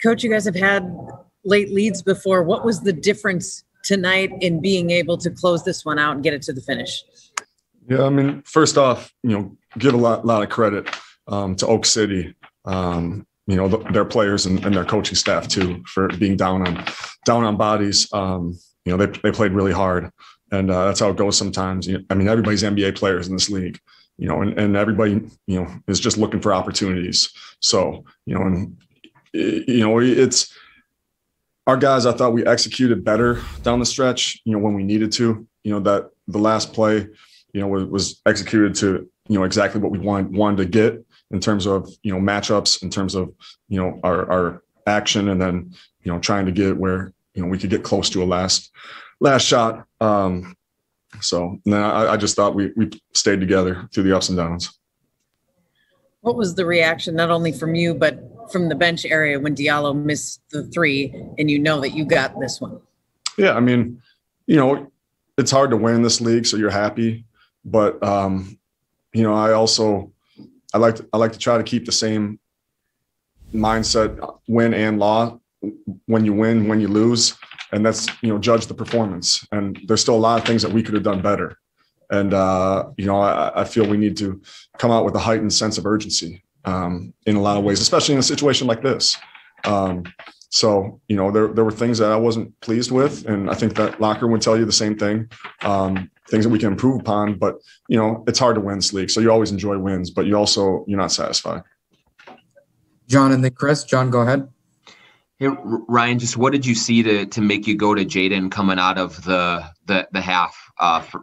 Coach, you guys have had late leads before. What was the difference tonight in being able to close this one out and get it to the finish? Yeah, I mean, first off, give a lot of credit to Oak City, their players and their coaching staff too, for being down on bodies. They played really hard, and that's how it goes sometimes. I mean, everybody's NBA players in this league, and everybody, is just looking for opportunities. So, it's our guys. I thought we executed better down the stretch, when we needed to. That the last play, was executed to, exactly what we wanted to get in terms of, matchups, in terms of, our action, and then, trying to get where, we could get close to a last shot. So then I just thought we stayed together through the ups and downs. What was the reaction, not only from you, but from the bench area when Diallo missed the three and that you got this one? Yeah, I mean, it's hard to win in this league, so you're happy. But, I like to try to keep the same mindset, win and loss, when you win, when you lose, and that's, judge the performance. And there's still a lot of things that we could have done better. And, I feel we need to come out with a heightened sense of urgency in a lot of ways, especially in a situation like this. So, there were things that I wasn't pleased with, and I think that locker room would tell you the same thing, things that we can improve upon. But, it's hard to win this league. So you always enjoy wins, but you're not satisfied. John and then Chris. John, go ahead. Hey, Ryan, just what did you see to make you go to Jaden coming out of the half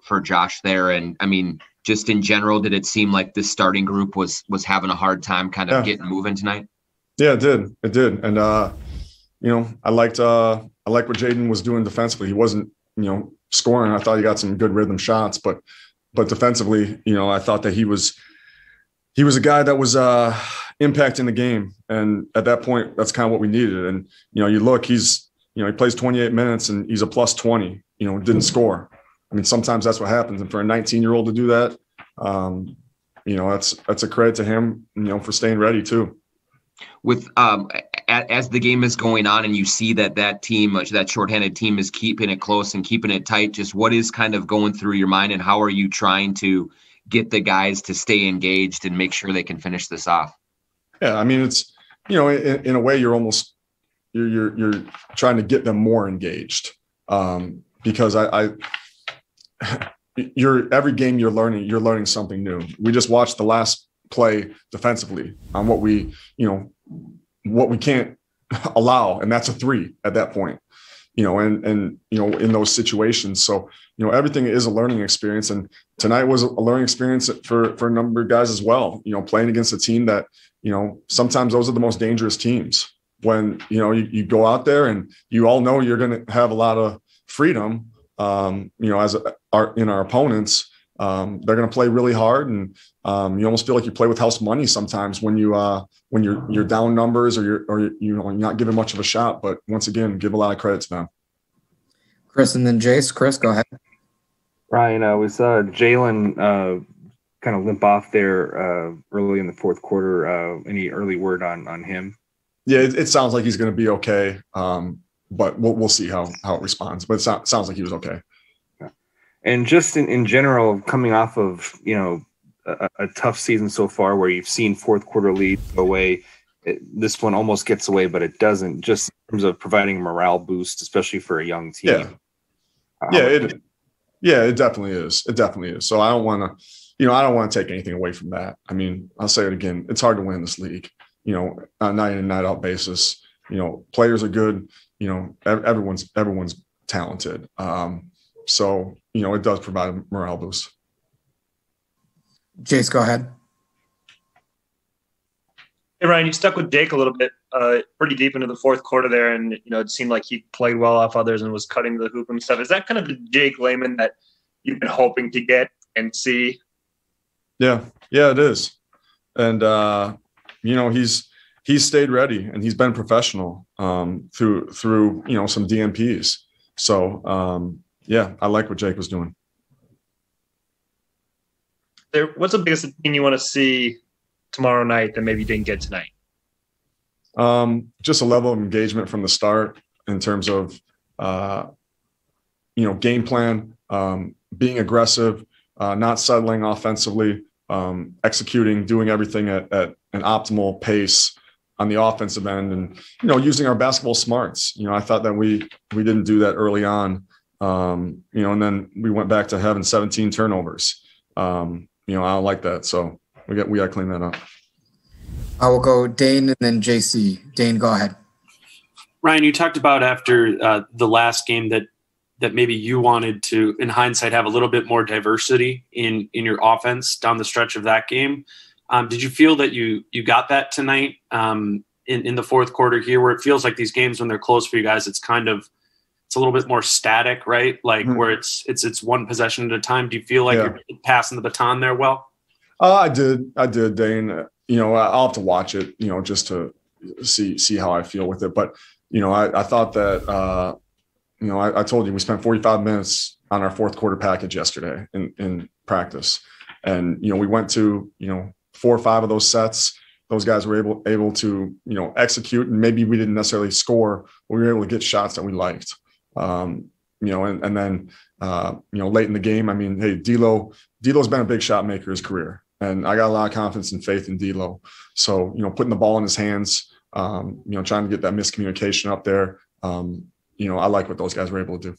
for Josh there? And I mean, just in general, did it seem like this starting group was having a hard time kind of getting moving tonight? Yeah, it did. And, I liked what Jaden was doing defensively. He wasn't, scoring. I thought he got some good rhythm shots, but defensively, I thought that he was a guy that was impacting the game. And at that point, that's kind of what we needed. And, you look, he plays 28 minutes and he's a plus 20, didn't score. I mean, sometimes that's what happens. And for a 19-year-old to do that, that's a credit to him, for staying ready too. With as the game is going on and you see that team, that shorthanded team, is keeping it close and keeping it tight, just what is kind of going through your mind, and how are you trying to get the guys to stay engaged and make sure they can finish this off? Yeah, I mean, it's, in a way you're almost you're trying to get them more engaged, because every game you're learning something new. We just watched the last play defensively on what we can't allow, and that's a three at that point, and in those situations. So, everything is a learning experience, and tonight was a learning experience for a number of guys as well, playing against a team that, sometimes those are the most dangerous teams when, you go out there and you all know you're going to have a lot of freedom, as our opponents. They're going to play really hard, and you almost feel like you play with house money sometimes when you're down numbers or you're not giving much of a shot. But once again, give a lot of credit to them. Chris and then Jace. Chris, go ahead. Ryan, we saw Jalen kind of limp off there early in the fourth quarter. Any early word on him? Yeah, it sounds like he's going to be okay, but we'll see how it responds. But it sounds like he was okay. And just in general, coming off of, a tough season so far where you've seen fourth quarter lead go away, this one almost gets away, but it doesn't, just in terms of providing a morale boost, especially for a young team. It definitely is. It definitely is. So I don't want to take anything away from that. I mean, I'll say it again. It's hard to win this league, on a night in, night out basis. Players are good. Everyone's talented. So, it does provide a morale boost. Jace, go ahead. Hey, Ryan, you stuck with Jake a little bit, pretty deep into the fourth quarter there, and, it seemed like he played well off others and was cutting the hoop and stuff. Is that kind of the Jake Layman that you've been hoping to get and see? Yeah, it is. And, he's stayed ready and he's been professional through some DNPs. So, I like what Jake was doing. What's the biggest thing you want to see tomorrow night that maybe you didn't get tonight? Just a level of engagement from the start in terms of, game plan, being aggressive, not settling offensively, executing, doing everything at an optimal pace on the offensive end, and using our basketball smarts. I thought that we didn't do that early on, and then we went back to having 17 turnovers. I don't like that, so we got to clean that up. I will go Dane and then JC. Dane, go ahead. Ryan, you talked about after the last game that maybe you wanted to, in hindsight, have a little bit more diversity in your offense down the stretch of that game. Did you feel that you got that tonight in the fourth quarter here, where it feels like these games when they're close for you guys, it's a little bit more static, right? Like where it's one possession at a time. Do you feel like you're passing the baton there well? I did, Dane. I'll have to watch it, just to see how I feel with it. But I thought that I told you we spent 45 minutes on our fourth quarter package yesterday in practice, and we went to 4 or 5 of those sets. Those guys were able to execute, and maybe we didn't necessarily score, but we were able to get shots that we liked. And then late in the game, I mean, hey, D'Lo's been a big shot maker his career, and I got a lot of confidence and faith in D'Lo. So putting the ball in his hands, trying to get that miscommunication up there. I like what those guys were able to do.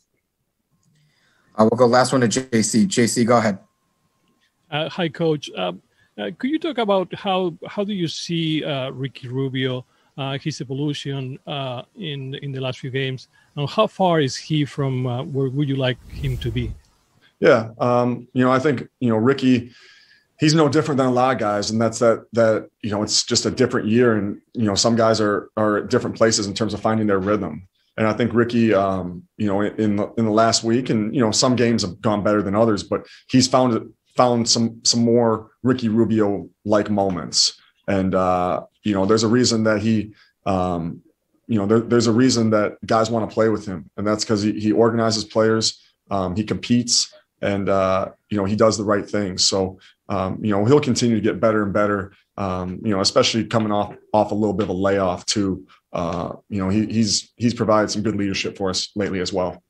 We'll go last one to JC. JC, go ahead. Hi, Coach. Could you talk about how do you see Ricky Rubio, his evolution in the last few games, and how far is he from where would you like him to be? Yeah, I think Ricky, he's no different than a lot of guys, and that's that it's just a different year, and some guys are at different places in terms of finding their rhythm. And I think Ricky, in the last week, and some games have gone better than others, but he's found some more Ricky Rubio like moments. And there's a reason that there's a reason that guys want to play with him, and that's because he organizes players, he competes, and he does the right things. So he'll continue to get better and better. Especially coming off a little bit of a layoff too. He's provided some good leadership for us lately as well.